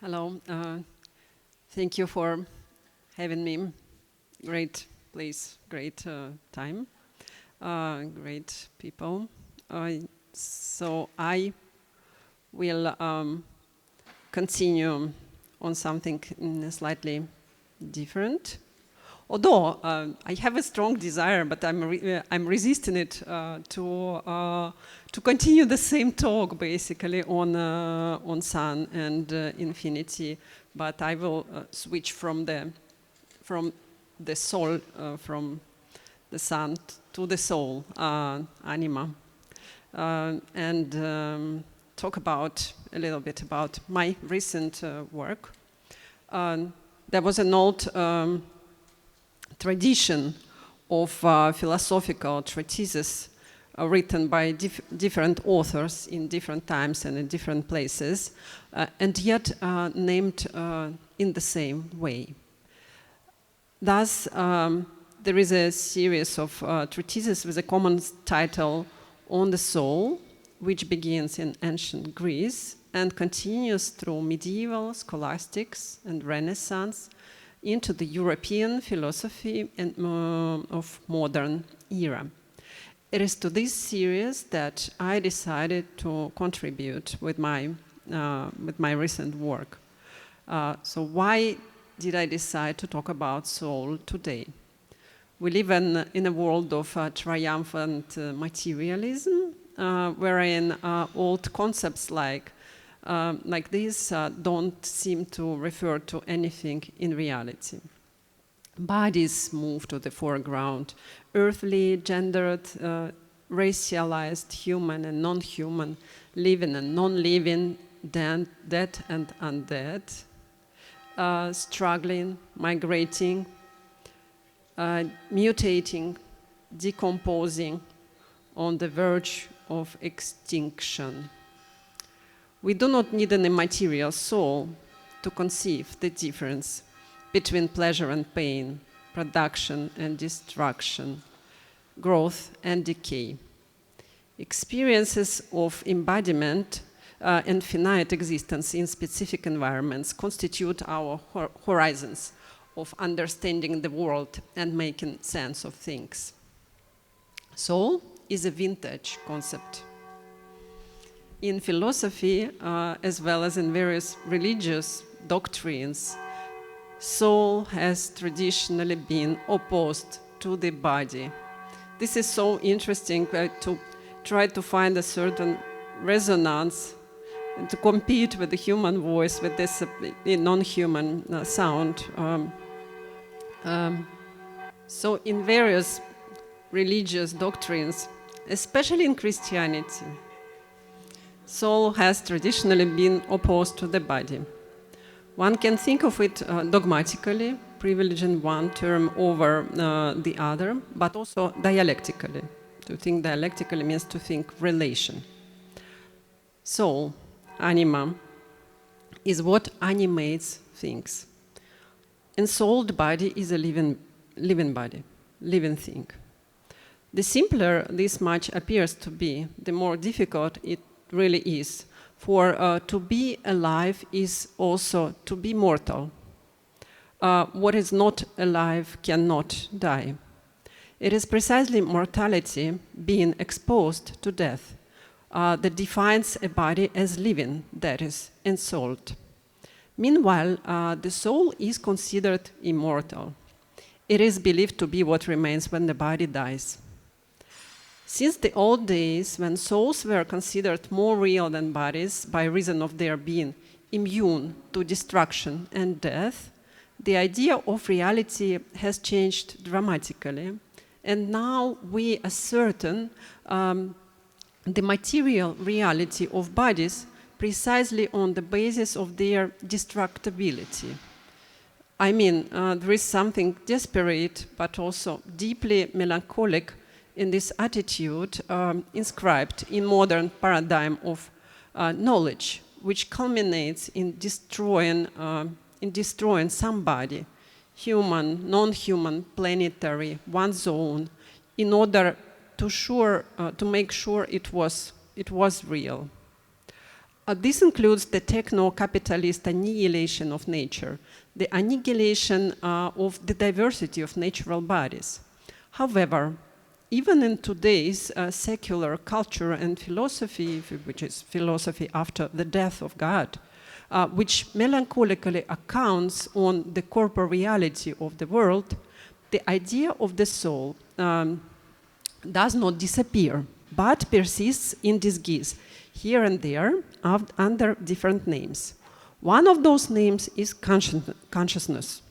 Hello. Thank you for having me. Great place, great time, great people. So I will continue on something slightly different. Although I have a strong desire, but I'm resisting it to continue the same talk basically on sun and infinity. But I will switch from the soul, from the sun to the soul, anima, and talk about a little bit about my recent work. There was an old tradition of philosophical treatises written by different authors in different times and in different places, and yet named in the same way. Thus, there is a series of treatises with a common title On the Soul, which begins in ancient Greece and continues through medieval scholastics and Renaissance into the European philosophy and of modern era. It is to this series that I decided to contribute with my recent work. So why did I decide to talk about soul today? We live in a world of triumphant materialism, wherein old concepts like this don't seem to refer to anything in reality. Bodies move to the foreground. Earthly, gendered, racialized, human and non-human, living and non-living, dead and undead, struggling, migrating, mutating, decomposing, on the verge of extinction. We do not need an immaterial soul to conceive the difference between pleasure and pain, production and destruction, growth and decay. Experiences of embodiment and finite existence in specific environments constitute our horizons of understanding the world and making sense of things. Soul is a vintage concept. In philosophy, as well as in various religious doctrines, soul has traditionally been opposed to the body. This is so interesting to try to find a certain resonance and to compete with the human voice with this non-human sound. So in various religious doctrines, especially in Christianity, soul has traditionally been opposed to the body. One can think of it dogmatically, privileging one term over the other, but also dialectically. To think dialectically means to think relation. Soul, anima, is what animates things. Ensouled body is a living body, living thing. The simpler this much appears to be, the more difficult it really is. For to be alive is also to be mortal. What is not alive cannot die. It is precisely mortality, being exposed to death, that defines a body as living, that is, ensouled. Meanwhile, the soul is considered immortal. It is believed to be what remains when the body dies. Since the old days, when souls were considered more real than bodies by reason of their being immune to destruction and death, the idea of reality has changed dramatically. And now we ascertain the material reality of bodies precisely on the basis of their destructibility. I mean, there is something desperate but also deeply melancholic in this attitude inscribed in modern paradigm of knowledge, which culminates in destroying somebody, human, non-human, planetary, one's own, in order to make sure it was real. This includes the techno-capitalist annihilation of nature, the annihilation of the diversity of natural bodies. However, even in today's secular culture and philosophy, which is philosophy after the death of God, which melancholically accounts on the corporal reality of the world, the idea of the soul does not disappear, but persists in disguise, here and there, under different names. One of those names is consciousness.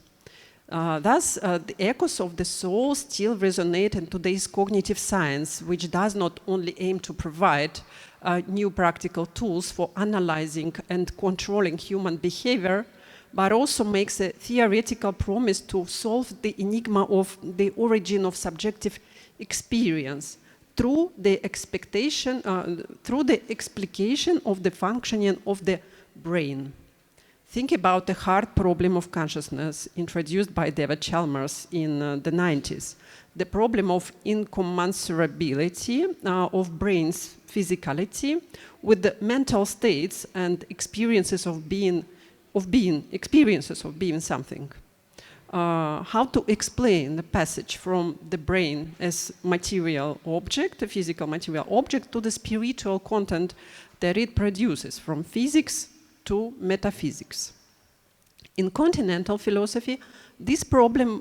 Thus, the echoes of the soul still resonate in today's cognitive science, which does not only aim to provide new practical tools for analyzing and controlling human behavior, but also makes a theoretical promise to solve the enigma of the origin of subjective experience through the explication of the functioning of the brain. Think about the hard problem of consciousness introduced by David Chalmers in the 90s. The problem of incommensurability of brain's physicality with the mental states and experiences of being something. How to explain the passage from the brain as material object, a physical material object, to the spiritual content that it produces, from physics to metaphysics. In continental philosophy, this problem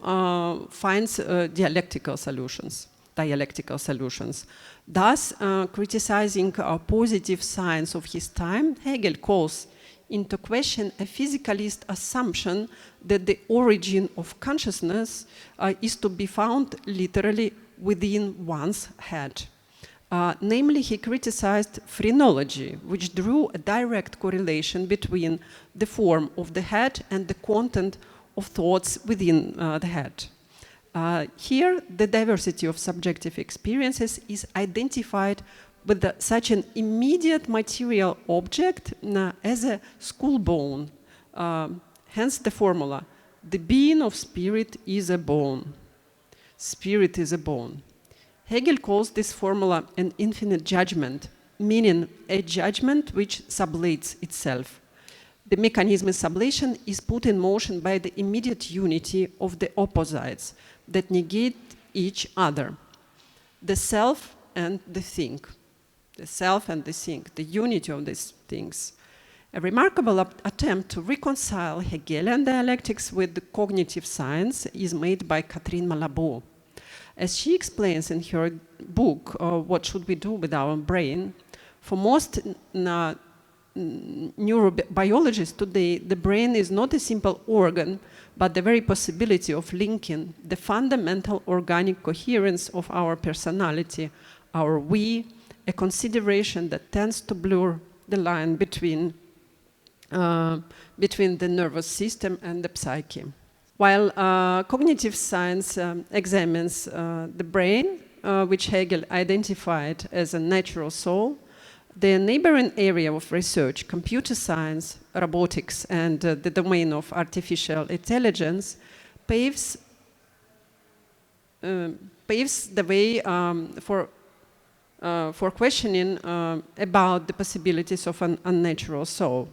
finds dialectical solutions. Thus, criticizing a positive science of his time, Hegel calls into question a physicalist assumption that the origin of consciousness is to be found literally within one's head. Namely, he criticized phrenology, which drew a direct correlation between the form of the head and the content of thoughts within the head. Here, the diversity of subjective experiences is identified with such an immediate material object as a skull bone. Hence the formula, the being of spirit is a bone. Spirit is a bone. Hegel calls this formula an infinite judgment, meaning a judgment which sublates itself. The mechanism of sublation is put in motion by the immediate unity of the opposites that negate each other, the self and the thing. The self and the thing, the unity of these things. A remarkable attempt to reconcile Hegelian dialectics with the cognitive science is made by Catherine Malabou. As she explains in her book, What Should We Do with Our Brain, for most neurobiologists today, the brain is not a simple organ, but the very possibility of linking the fundamental organic coherence of our personality, our we, a consideration that tends to blur the line between the nervous system and the psyche. While cognitive science examines the brain, which Hegel identified as a natural soul, the neighboring area of research, computer science, robotics, and the domain of artificial intelligence, paves the way for questioning about the possibilities of an unnatural soul.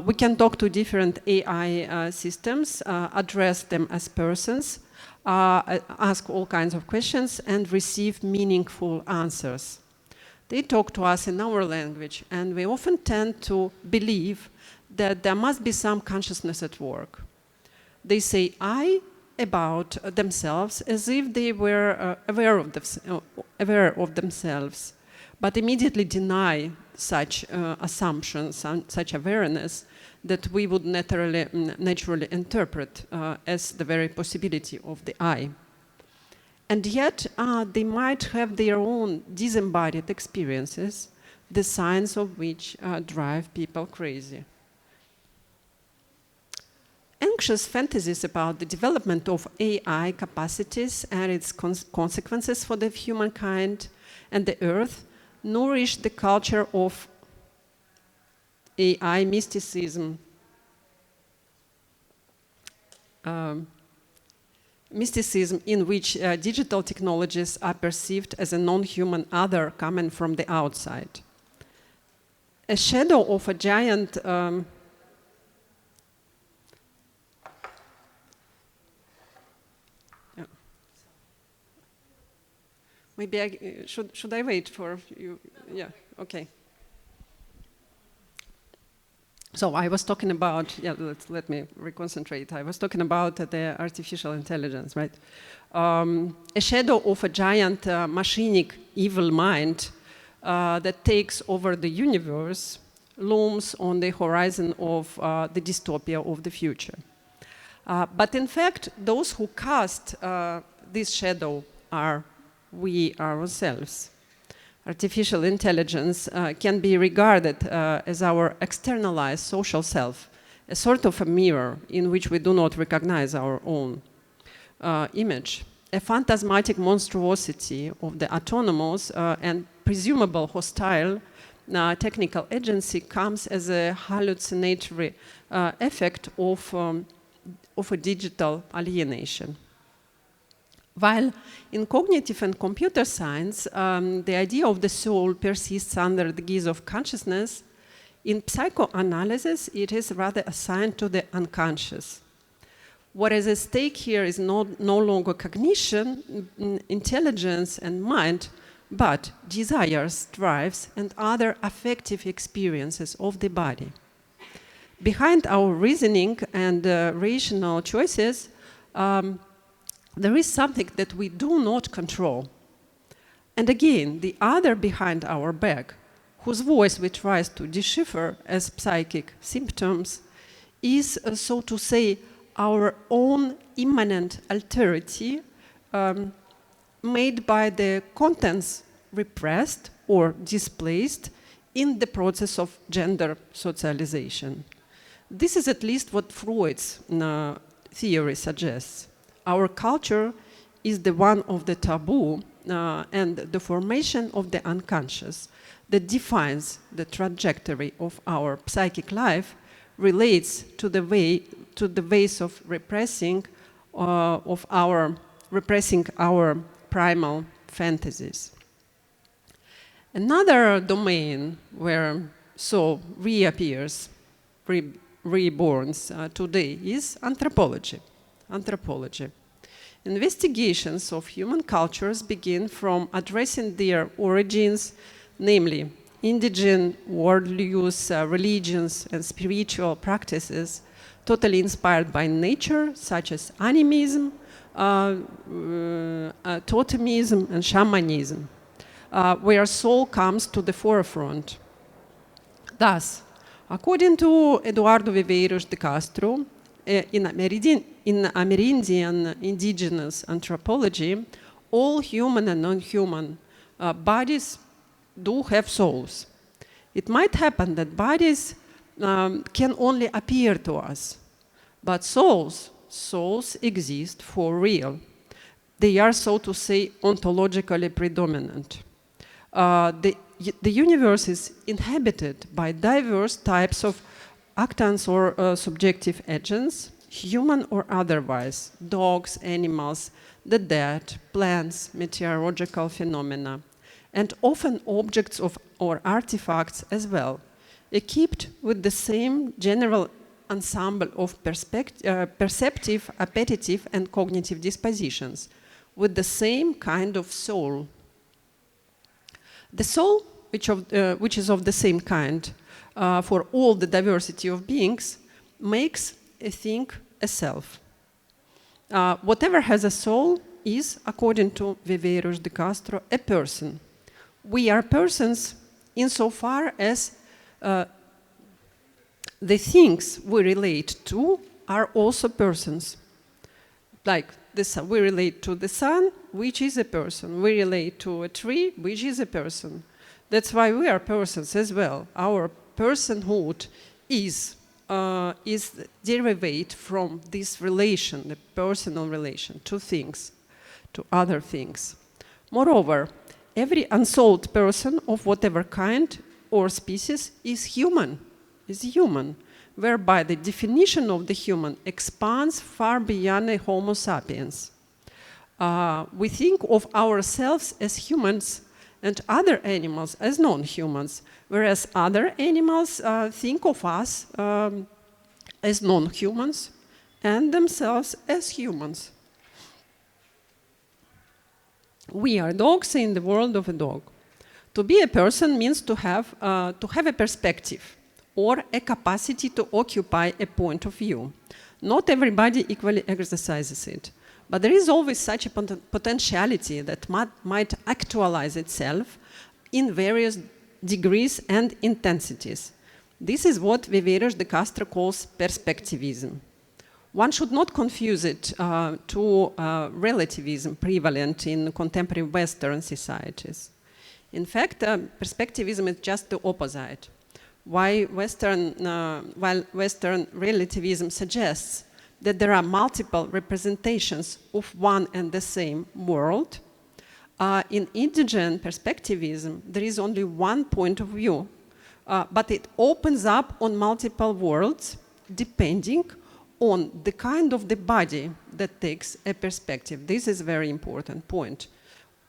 We can talk to different AI systems, address them as persons, ask all kinds of questions, and receive meaningful answers. They talk to us in our language, and we often tend to believe that there must be some consciousness at work. They say I about themselves as if they were aware of themselves, but immediately deny such assumptions, such awareness that we would naturally interpret as the very possibility of the I. And yet, they might have their own disembodied experiences, the signs of which drive people crazy. Anxious fantasies about the development of AI capacities and its consequences for the humankind and the Earth nourish the culture of AI mysticism. Mysticism in which digital technologies are perceived as a non-human other coming from the outside. a shadow of a giant maybe I should I wait for you? Yeah, okay. So I was talking about, yeah, let me reconcentrate. I was talking about the artificial intelligence, right? A shadow of a giant machinic evil mind that takes over the universe looms on the horizon of the dystopia of the future. But in fact, those who cast this shadow are we ourselves. Artificial intelligence can be regarded as our externalized social self, a sort of a mirror in which we do not recognize our own image, a phantasmatic monstrosity of the autonomous and presumable hostile technical agency comes as a hallucinatory effect of a digital alienation. While in cognitive and computer science, the idea of the soul persists under the guise of consciousness, in psychoanalysis, it is rather assigned to the unconscious. What is at stake here is no longer cognition, intelligence, and mind, but desires, drives, and other affective experiences of the body. Behind our reasoning and rational choices, there is something that we do not control. And again, the other behind our back, whose voice we try to decipher as psychic symptoms, is, so to say, our own immanent alterity made by the contents repressed or displaced in the process of gender socialization. This is at least what Freud's theory suggests. Our culture is the one of the taboo and the formation of the unconscious that defines the trajectory of our psychic life relates to the ways of repressing our primal fantasies. Another domain where soul reappears, reborns today is anthropology. Investigations of human cultures begin from addressing their origins, namely indigenous worldviews, religions, and spiritual practices totally inspired by nature, such as animism, totemism, and shamanism, where soul comes to the forefront. Thus, according to Eduardo Viveiros de Castro, in Amerindian indigenous anthropology, all human and non-human bodies do have souls. It might happen that bodies can only appear to us, but souls exist for real. They are, so to say, ontologically predominant. The universe is inhabited by diverse types of actants or subjective agents, human or otherwise, dogs, animals, the dead, plants, meteorological phenomena, and often objects or artifacts as well, equipped with the same general ensemble of perceptive, appetitive, and cognitive dispositions, with the same kind of soul. The soul, which is of the same kind, for all the diversity of beings, makes a thing a self. Whatever has a soul is, according to Viveiros de Castro, a person. We are persons insofar as the things we relate to are also persons. Like we relate to the sun, which is a person. We relate to a tree, which is a person. That's why we are persons as well. Our personhood is derived from this relation, the personal relation to things, to other things. Moreover, every unsouled person of whatever kind or species is human, whereby the definition of the human expands far beyond a Homo sapiens. We think of ourselves as humans and other animals as non-humans, whereas other animals think of us as non-humans and themselves as humans. We are dogs in the world of a dog. To be a person means to have a perspective or a capacity to occupy a point of view. Not everybody equally exercises it, but there is always such a potentiality that might actualize itself in various degrees and intensities. This is what Viveros de Castro calls perspectivism. One should not confuse it to relativism prevalent in contemporary Western societies. In fact, perspectivism is just the opposite. While Western relativism suggests that there are multiple representations of one and the same world, in indigenous perspectivism, there is only one point of view, but it opens up on multiple worlds depending on the kind of the body that takes a perspective. This is a very important point.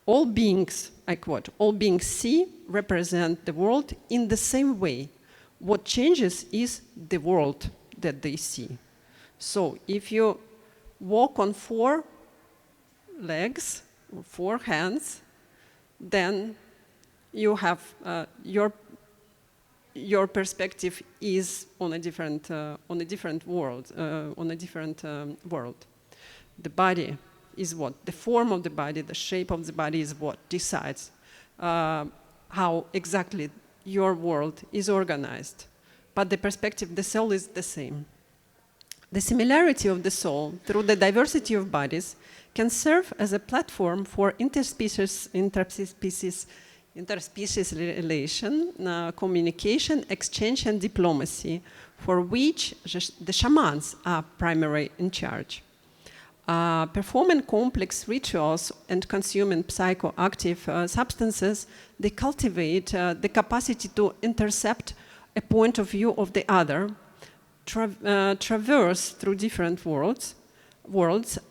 All beings, I quote, all beings see, represent the world in the same way. What changes is the world that they see. So if you walk on 4 legs, or 4 hands, then you have your perspective is on a different world. The body is what? The form of the body, the shape of the body is what decides how exactly your world is organized. But the perspective, the soul is the same. The similarity of the soul through the diversity of bodies can serve as a platform for interspecies relation, communication, exchange, and diplomacy, for which the shamans are primarily in charge. Performing complex rituals and consuming psychoactive substances, they cultivate the capacity to intercept a point of view of the other, traverse through different worlds,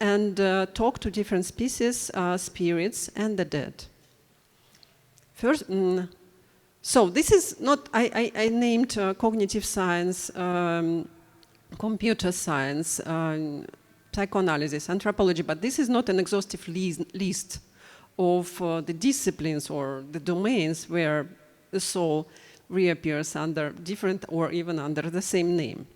and talk to different species, spirits, and the dead. First, so this is not, I named cognitive science, computer science, psychoanalysis, anthropology, but this is not an exhaustive list of the disciplines or the domains where the soul reappears under different or even under the same name.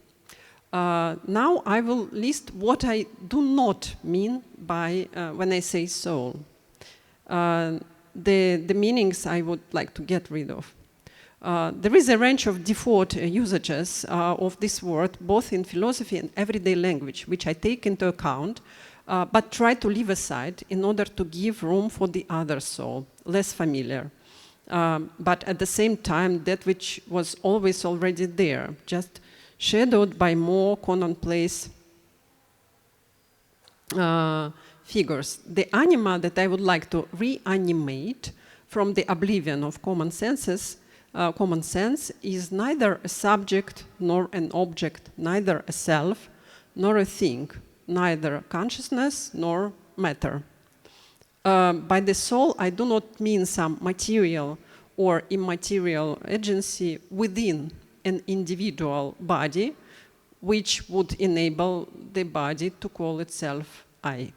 Now I will list what I do not mean by when I say soul. The meanings I would like to get rid of. There is a range of default usages of this word, both in philosophy and everyday language, which I take into account, but try to leave aside in order to give room for the other soul, less familiar. But at the same time, that which was always already there, just shadowed by more commonplace figures. The anima that I would like to reanimate from the oblivion of common sense is neither a subject nor an object, neither a self nor a thing, neither consciousness nor matter. By the soul, I do not mean some material or immaterial agency within an individual body, which would enable the body to call itself I.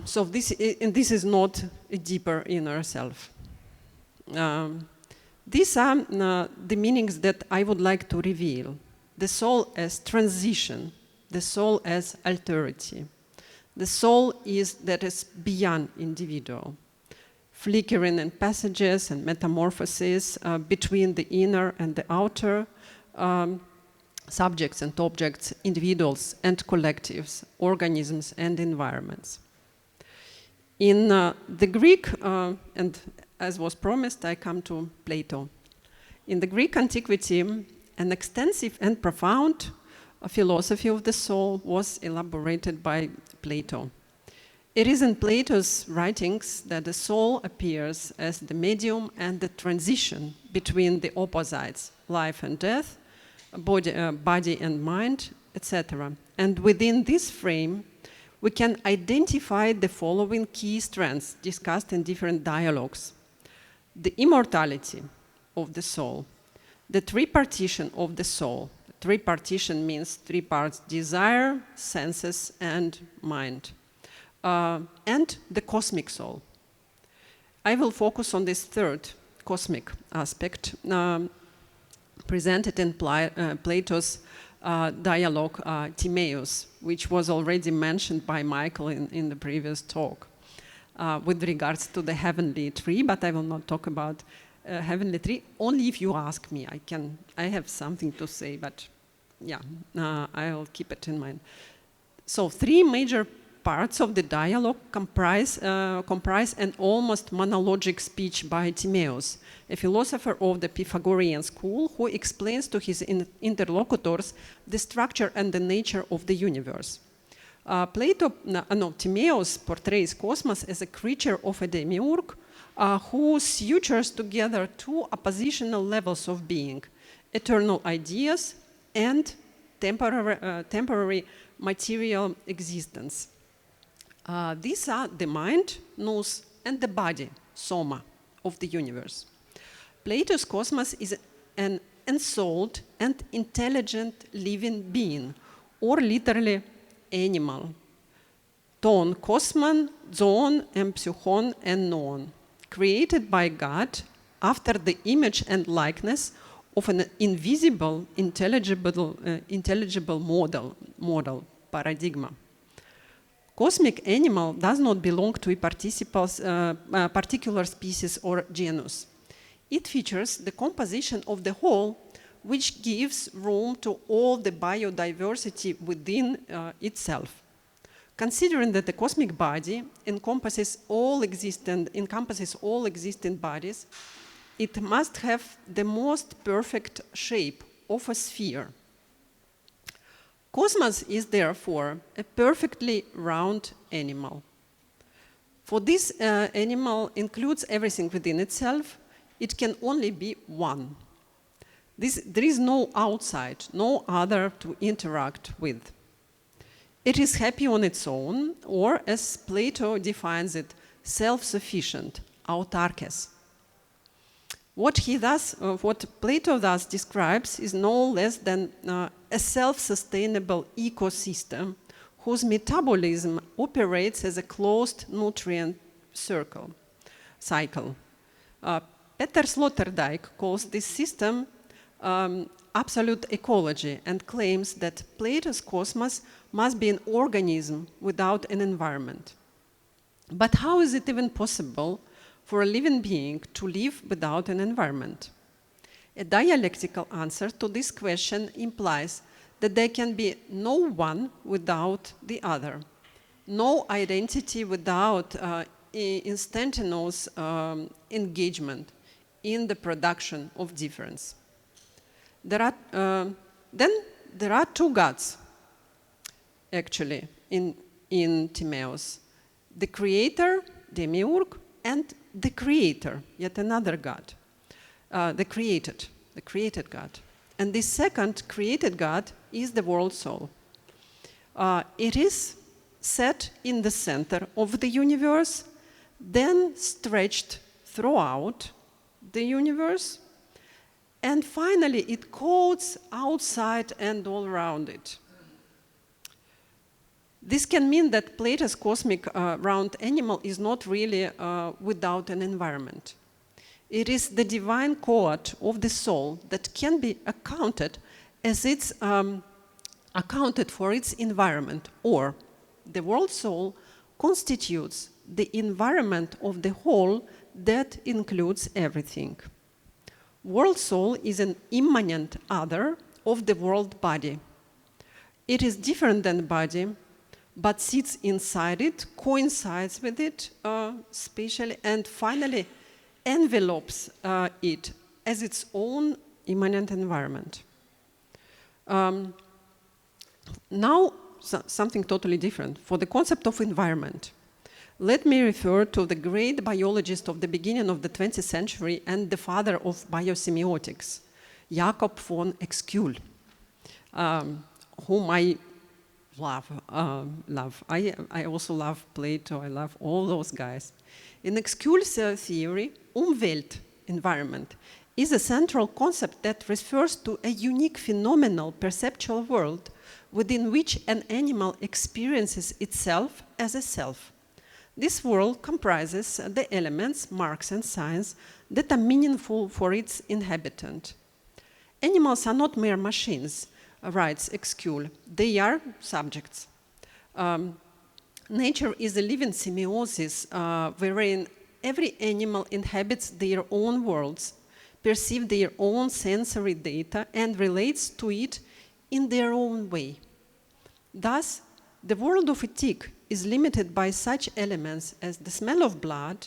So this is not a deeper inner self. These are the meanings that I would like to reveal. The soul as transition, the soul as alterity. The soul is that is beyond individual, flickering in passages and metamorphoses between the inner and the outer, subjects and objects, individuals and collectives, organisms and environments. In the Greek, and as was promised, I come to Plato. In the Greek antiquity, an extensive and profound philosophy of the soul was elaborated by Plato. It is in Plato's writings that the soul appears as the medium and the transition between the opposites, life and death, body and mind, etc. And within this frame, we can identify the following key strands discussed in different dialogues. The immortality of the soul, the tripartition of the soul. Tripartition means three parts: desire, senses, and mind. And the cosmic soul. I will focus on this third cosmic aspect presented in Plato's dialogue Timaeus, which was already mentioned by Michael in the previous talk with regards to the heavenly tree, but I will not talk about heavenly tree. Only if you ask me, I have something to say, but yeah, I'll keep it in mind. So three major parts of the dialogue comprise an almost monologic speech by Timaeus, a philosopher of the Pythagorean school who explains to his interlocutors the structure and the nature of the universe. Timaeus portrays cosmos as a creature of a demiurge who sutures together two oppositional levels of being: eternal ideas and temporary material existence. These are the mind, nous, and the body, soma, of the universe. Plato's cosmos is an ensouled and intelligent living being, or literally animal. Ton kosmon, zoon, and psychon, and noon, created by God after the image and likeness of an invisible, intelligible model, paradigma. Cosmic animal does not belong to a particular species or genus. It features the composition of the whole, which gives room to all the biodiversity within itself. Considering that the cosmic body encompasses all existing bodies, it must have the most perfect shape of a sphere. Cosmos is therefore a perfectly round animal. For this animal includes everything within itself. It can only be one. There is no outside, no other to interact with. It is happy on its own, or as Plato defines it, self-sufficient, autarkes. What Plato thus describes is no less than a self-sustainable ecosystem whose metabolism operates as a closed nutrient cycle. Peter Sloterdijk calls this system absolute ecology and claims that Plato's cosmos must be an organism without an environment. But how is it even possible for a living being to live without an environment? A dialectical answer to this question implies that there can be no one without the other, no identity without instantaneous engagement in the production of difference. Then there are two gods, actually, in Timaeus: the creator, demiurge, and the creator, yet another god, the created God. And this second created God is the world soul. It is set in the center of the universe, then stretched throughout the universe, and finally it coats outside and all around it. This can mean that Plato's cosmic round animal is not really without an environment. It is the divine coat of the soul that can be accounted for its environment, or the world soul constitutes the environment of the whole that includes everything. World soul is an immanent other of the world body. It is different than body, but sits inside it, coincides with it spatially, and finally envelopes it as its own immanent environment. Now, something totally different. For the concept of environment, let me refer to the great biologist of the beginning of the 20th century and the father of biosemiotics, Jacob von Exkull, whom I love. I also love Plato. I love all those guys. In Excul's theory, Umwelt, environment, is a central concept that refers to a unique phenomenal perceptual world within which an animal experiences itself as a self. This world comprises the elements, marks, and signs that are meaningful for its inhabitant. Animals are not mere machines, writes Excule. They are subjects. Nature is a living symbiosis wherein every animal inhabits their own worlds, perceives their own sensory data, and relates to it in their own way. Thus, the world of a tick is limited by such elements as the smell of blood,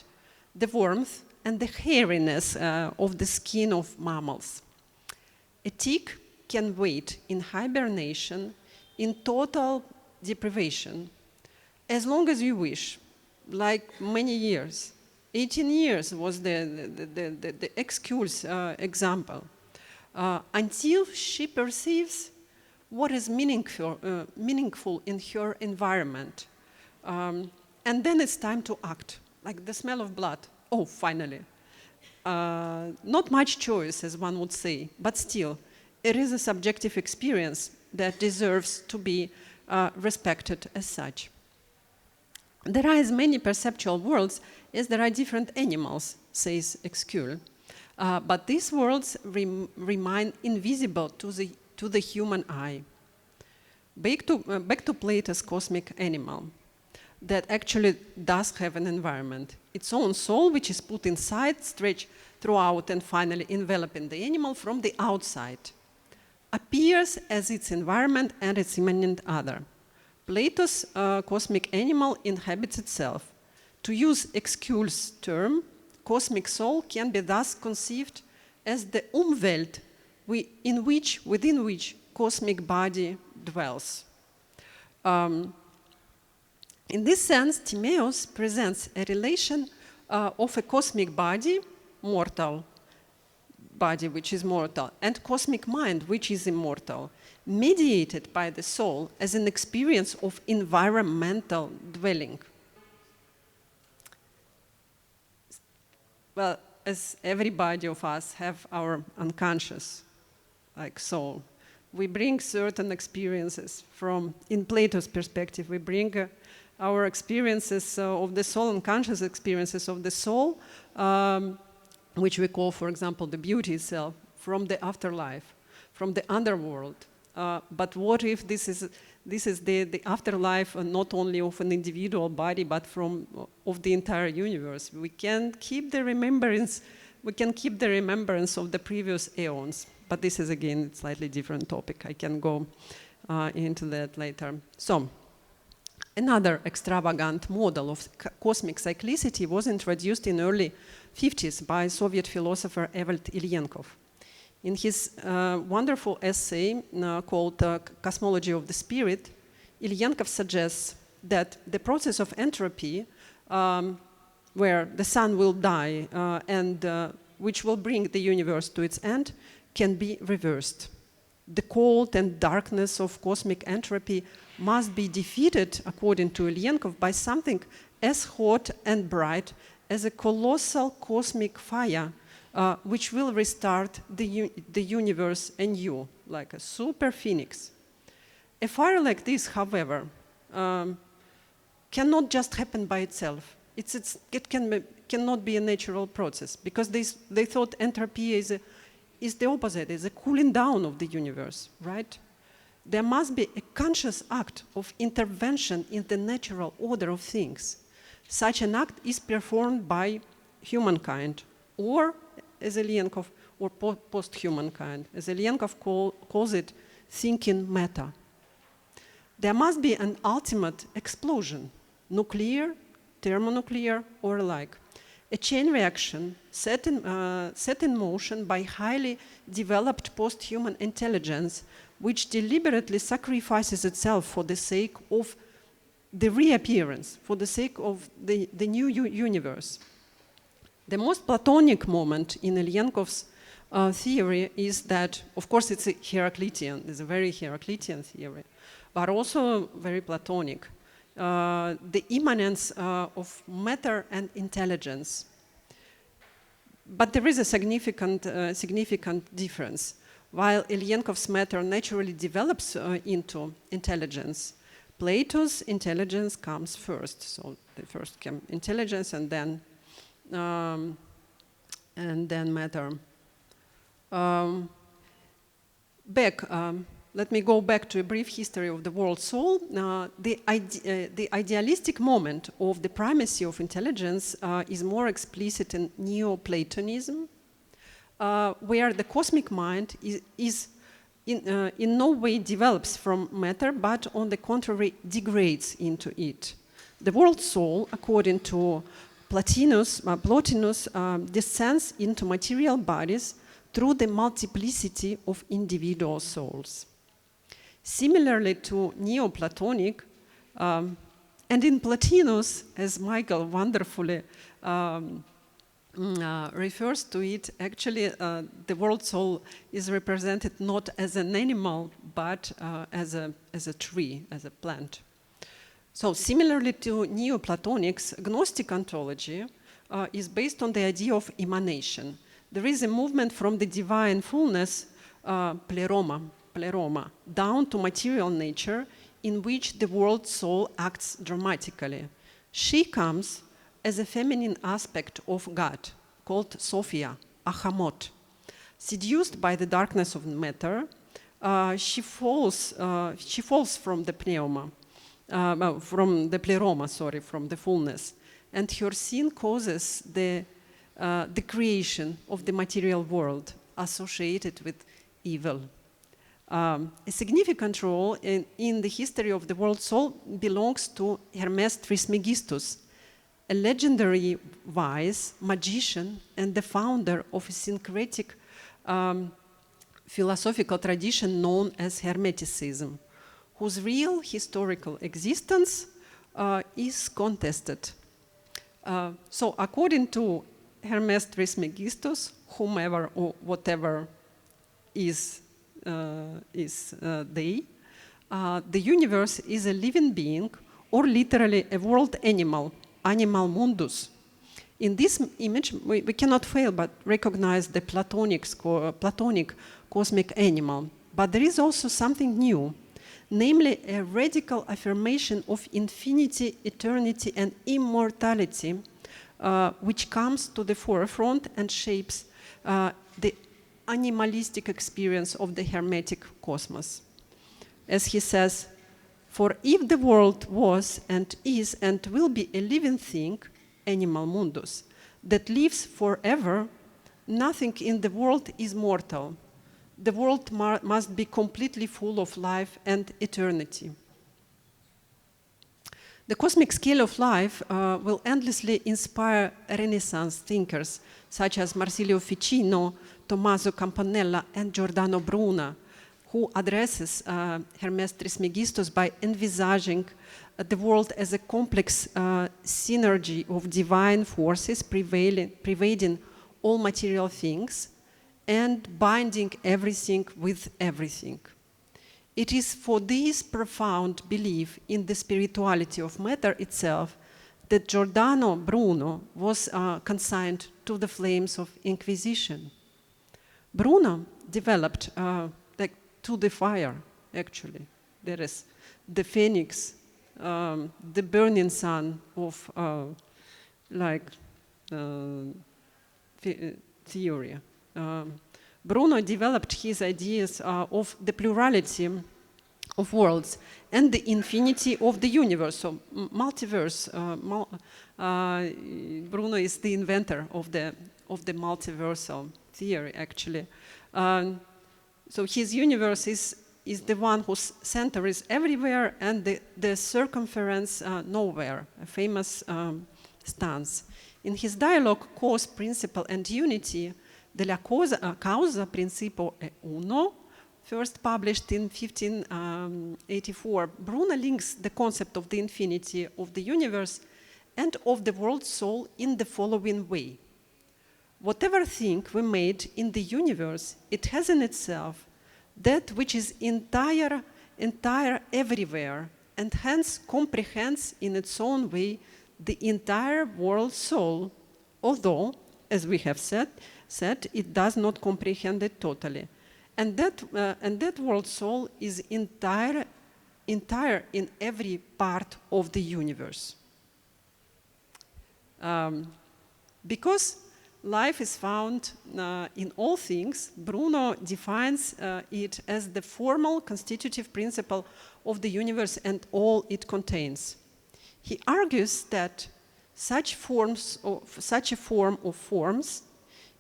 the warmth, and the hairiness of the skin of mammals. A tick can wait in hibernation, in total deprivation, as long as you wish, like many years. 18 years was the Excule's example, until she perceives what is meaningful in her environment. And then it's time to act, like the smell of blood. Oh, finally. Not much choice, as one would say, but still, it is a subjective experience that deserves to be respected as such. There are as many perceptual worlds as there are different animals, says Excule, but these worlds remain invisible to the human eye. Back to Plato's cosmic animal that actually does have an environment, its own soul, which is put inside, stretched throughout, and finally enveloping the animal from the outside, appears as its environment and its immanent other. Plato's cosmic animal inhabits itself. To use Excule's term, cosmic soul can be thus conceived as the Umwelt within which cosmic body dwells. In this sense, Timaeus presents a relation of a cosmic body, mortal body, which is mortal, and cosmic mind, which is immortal, mediated by the soul as an experience of environmental dwelling. Well, as everybody of us have our unconscious, like soul, we bring certain experiences from, in Plato's perspective, we bring our experiences of the soul, unconscious experiences of the soul, which we call, for example, the beauty itself, from the afterlife, from the underworld. But what if this is the afterlife not only of an individual body, but of the entire universe? We can keep the remembrance. We can keep the remembrance of the previous eons. But this is again a slightly different topic. I can go into that later. So, another extravagant model of cosmic cyclicity was introduced in early 50s by Soviet philosopher Evald Ilyenkov. In his wonderful essay called Cosmology of the Spirit, Ilyenkov suggests that the process of entropy, where the sun will die and which will bring the universe to its end, can be reversed. The cold and darkness of cosmic entropy must be defeated, according to Ilyenkov, by something as hot and bright as a colossal cosmic fire, which will restart the universe anew, like a super phoenix. A fire like this, however, cannot just happen by itself. It cannot be a natural process, because they thought entropy is the opposite, is a cooling down of the universe, right? There must be a conscious act of intervention in the natural order of things. Such an act is performed by humankind, or as Ilyenkov, or post-humankind, as Ilyenkov calls it, thinking matter. There must be an ultimate explosion, nuclear, thermonuclear, or alike. A chain reaction set in motion by highly developed post-human intelligence, which deliberately sacrifices itself for the sake of the reappearance, for the sake of the new universe. The most Platonic moment in Ilyenkov's theory is that, of course, it's a Heraclitean, it's a very Heraclitean theory, but also very Platonic. The immanence of matter and intelligence. But there is a significant difference. While Ilyenkov's matter naturally develops into intelligence, Plato's intelligence comes first. So the first came intelligence and then matter. Let me go back to a brief history of the world soul. The idealistic moment of the primacy of intelligence is more explicit in Neoplatonism, where the cosmic mind is in no way develops from matter, but on the contrary degrades into it. The world soul, according to Plotinus, descends into material bodies through the multiplicity of individual souls. Similarly to Neoplatonic, and in Plotinus, as Michael wonderfully refers to it, actually the world soul is represented not as an animal, but as a tree, as a plant. So similarly to Neoplatonics, Gnostic ontology is based on the idea of emanation. There is a movement from the divine fullness, pleroma, down to material nature, in which the world soul acts dramatically. She comes as a feminine aspect of God, called Sophia, Ahamot. Seduced by the darkness of matter, she falls from the pleroma, from the fullness, and her sin causes the creation of the material world associated with evil. A significant role in the history of the world soul belongs to Hermes Trismegistus, a legendary wise magician and the founder of a syncretic philosophical tradition known as Hermeticism, whose real historical existence is contested. So according to Hermes Trismegistus, whomever or whatever is they, the universe is a living being, or literally a world animal, animal mundus. In this image, we cannot fail but recognize the Platonic cosmic animal. But there is also something new, namely a radical affirmation of infinity, eternity, and immortality, which comes to the forefront and shapes the animalistic experience of the Hermetic cosmos. As he says, "For if the world was and is and will be a living thing, animal mundus, that lives forever, nothing in the world is mortal. The world must be completely full of life and eternity." The cosmic scale of life will endlessly inspire Renaissance thinkers such as Marsilio Ficino, Tommaso Campanella, and Giordano Bruno, who addresses Hermes Trismegistus by envisaging the world as a complex synergy of divine forces pervading all material things and binding everything with everything. It is for this profound belief in the spirituality of matter itself that Giordano Bruno was consigned to the flames of Inquisition. Bruno developed to the fire, actually. There is the phoenix, the burning sun of theory. Bruno developed his ideas of the plurality of worlds and the infinity of the universe, so multiverse. Bruno is the inventor of the multiversal theory, actually. So his universe is the one whose center is everywhere and the circumference nowhere, a famous stance. In his dialogue, Cause, Principle, and Unity, della causa principio è uno, first published in 1584, Bruno links the concept of the infinity of the universe and of the world soul in the following way. Whatever thing we made in the universe, it has in itself that which is entire everywhere, and hence comprehends in its own way the entire world soul, although, as we have said, it does not comprehend it totally. And that world soul is entire in every part of the universe. Because life is found in all things, Bruno defines it as the formal constitutive principle of the universe and all it contains. He argues that such a form of forms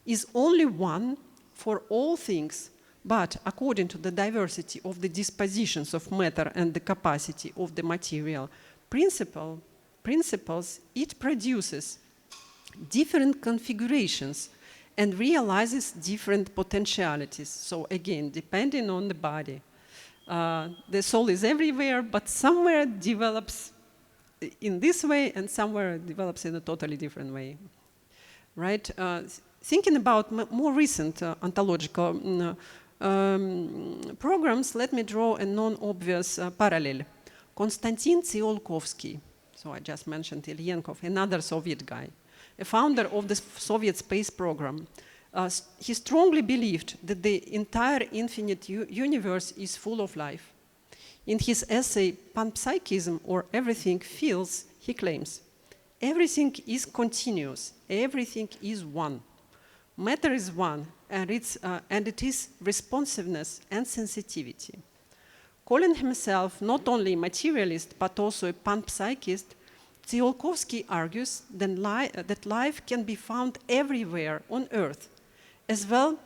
is only one for all things, but according to the diversity of the dispositions of matter and the capacity of the material principles, it produces different configurations and realizes different potentialities. So again, depending on the body. The soul is everywhere, but somewhere develops in this way and somewhere develops in a totally different way. Right? Thinking about more recent ontological programs, let me draw a non-obvious parallel. Konstantin Tsiolkovsky, so I just mentioned Ilyenkov, another Soviet guy, a founder of the Soviet space program. He strongly believed that the entire infinite universe is full of life. In his essay, Panpsychism, or Everything Feels, he claims, everything is continuous, everything is one. Matter is one, and it is responsiveness and sensitivity. Calling himself not only a materialist, but also a panpsychist, Tsiolkovsky argues that life can be found everywhere on Earth, as well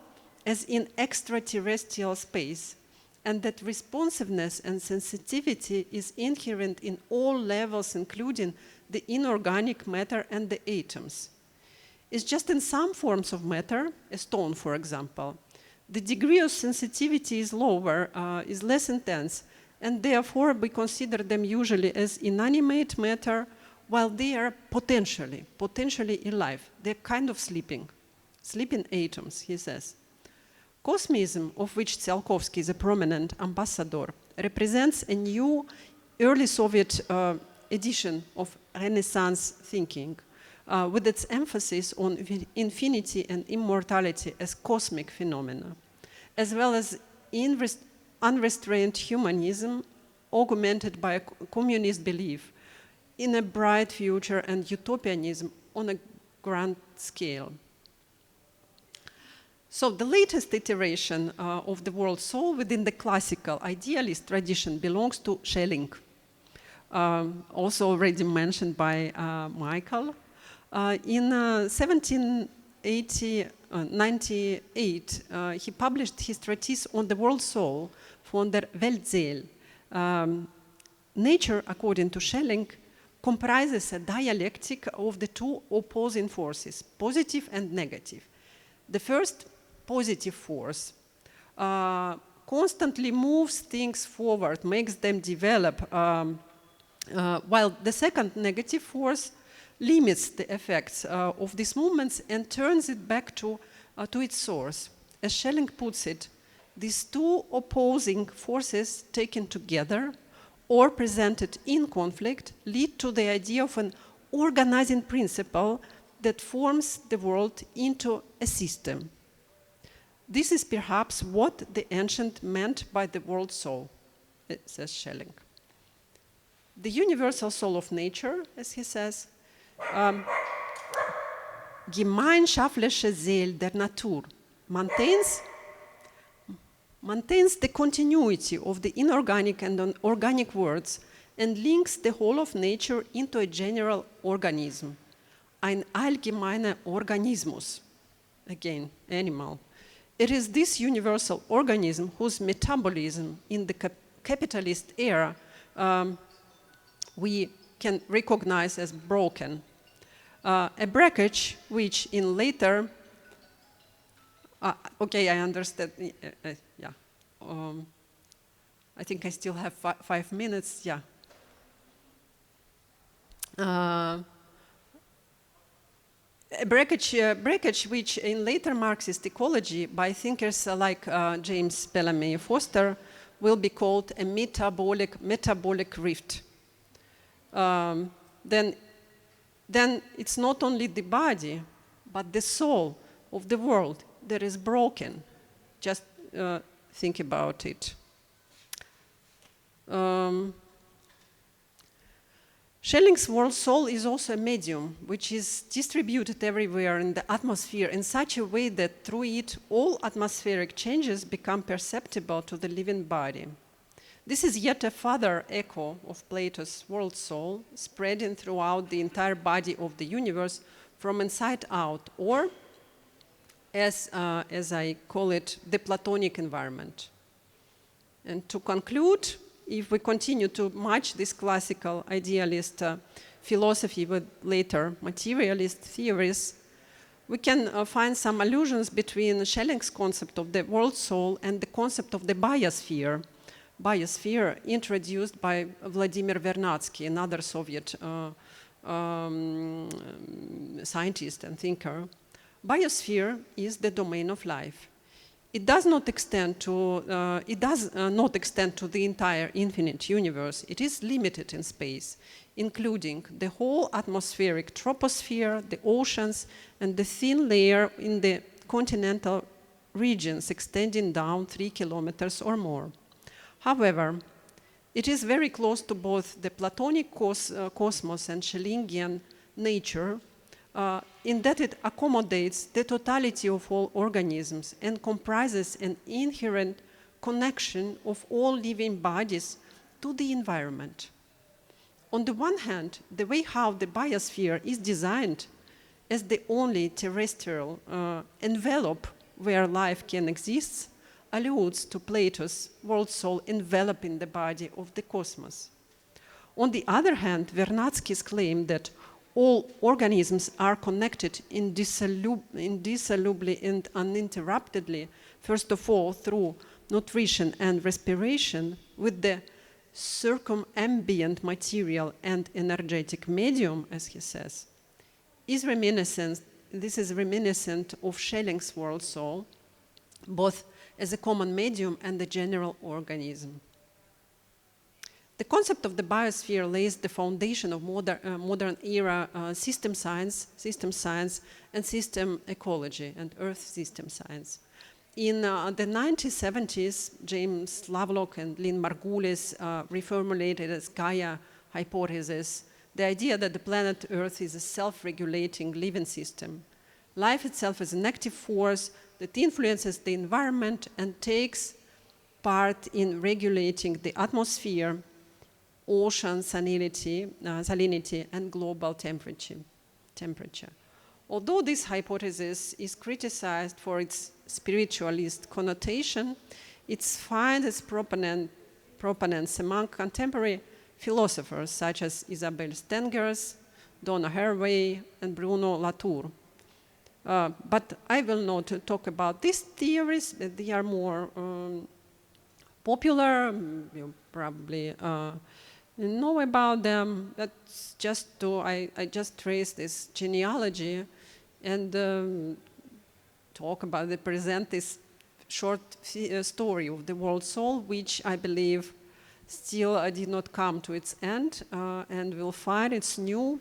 as in extraterrestrial space, and that responsiveness and sensitivity is inherent in all levels, including the inorganic matter and the atoms. It's just in some forms of matter, a stone, for example, the degree of sensitivity is lower, is less intense, and therefore we consider them usually as inanimate matter, while they are potentially alive. They're kind of sleeping atoms, he says. Cosmism, of which Tsiolkovsky is a prominent ambassador, represents a new early Soviet edition of Renaissance thinking, with its emphasis on infinity and immortality as cosmic phenomena, as well as unrestrained humanism augmented by a communist belief in a bright future and utopianism on a grand scale. So the latest iteration of the world soul within the classical idealist tradition belongs to Schelling, also already mentioned by Michael. In 1798, he published his treatise on the world soul, Von der Weltseele. Nature, according to Schelling, comprises a dialectic of the two opposing forces, positive and negative. The first, positive force, constantly moves things forward, makes them develop, while the second, negative force, limits the effects of these movements and turns it back to its source. As Schelling puts it, these two opposing forces taken together or presented in conflict lead to the idea of an organizing principle that forms the world into a system. This is perhaps what the ancient meant by the world soul, says Schelling. The universal soul of nature, as he says, gemeinschaftliche Seele der Natur maintains the continuity of the inorganic and organic worlds and links the whole of nature into a general organism, ein allgemeiner Organismus, again, animal. It is this universal organism whose metabolism in the capitalist era we can recognize as broken. A breakage which in later, okay, I understand, yeah. I think I still have 5 minutes, yeah. breakage which in later Marxist ecology by thinkers like James Bellamy Foster will be called a metabolic rift. Then it's not only the body, but the soul of the world that is broken. Just think about it. Schelling's world soul is also a medium which is distributed everywhere in the atmosphere in such a way that through it all atmospheric changes become perceptible to the living body. This is yet a further echo of Plato's world soul, spreading throughout the entire body of the universe from inside out, or as I call it, the Platonic environment. And to conclude, if we continue to match this classical idealist philosophy with later materialist theories, we can find some allusions between Schelling's concept of the world soul and the concept of the biosphere. Biosphere introduced by Vladimir Vernadsky, another Soviet scientist and thinker. Biosphere is the domain of life. It does not extend to the entire infinite universe. It is limited in space, including the whole atmospheric troposphere, the oceans, and the thin layer in the continental regions extending down 3 kilometers or more. However, it is very close to both the Platonic cosmos and Schellingian nature, in that it accommodates the totality of all organisms and comprises an inherent connection of all living bodies to the environment. On the one hand, the way how the biosphere is designed as the only terrestrial envelope where life can exist alludes to Plato's world soul enveloping the body of the cosmos. On the other hand, Vernadsky's claim that all organisms are connected indissolubly and uninterruptedly, first of all through nutrition and respiration, with the circumambient material and energetic medium, as he says, is reminiscent of Schelling's world soul, both as a common medium and a general organism. The concept of the biosphere lays the foundation of modern era system science, and system ecology, and earth system science. In the 1970s, James Lovelock and Lynn Margulis reformulated as Gaia hypothesis the idea that the planet Earth is a self-regulating living system. Life itself is an active force that influences the environment and takes part in regulating the atmosphere, ocean salinity, and global temperature. Although this hypothesis is criticized for its spiritualist connotation, it finds its proponents among contemporary philosophers such as Isabel Stengers, Donna Haraway, and Bruno Latour. But I will not talk about these theories. They are more popular. You probably know about them. That's just I just trace this genealogy and present this short story of the world soul, which I believe still did not come to its end and will find its new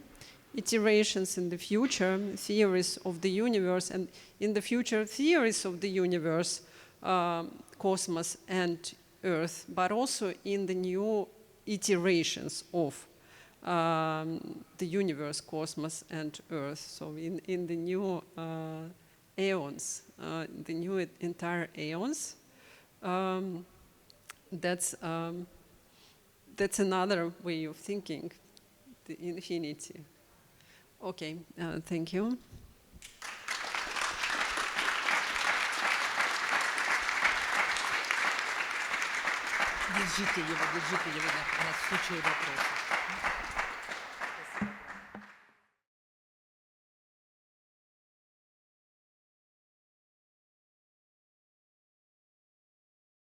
iterations in the future, theories of the universe, and in the future theories of the universe, cosmos and Earth, but also in the new iterations of the universe, cosmos, and Earth. So in the new aeons, the new entire aeons, that's another way of thinking the infinity. Okay, thank you. Держите его, у нас случай вопросов.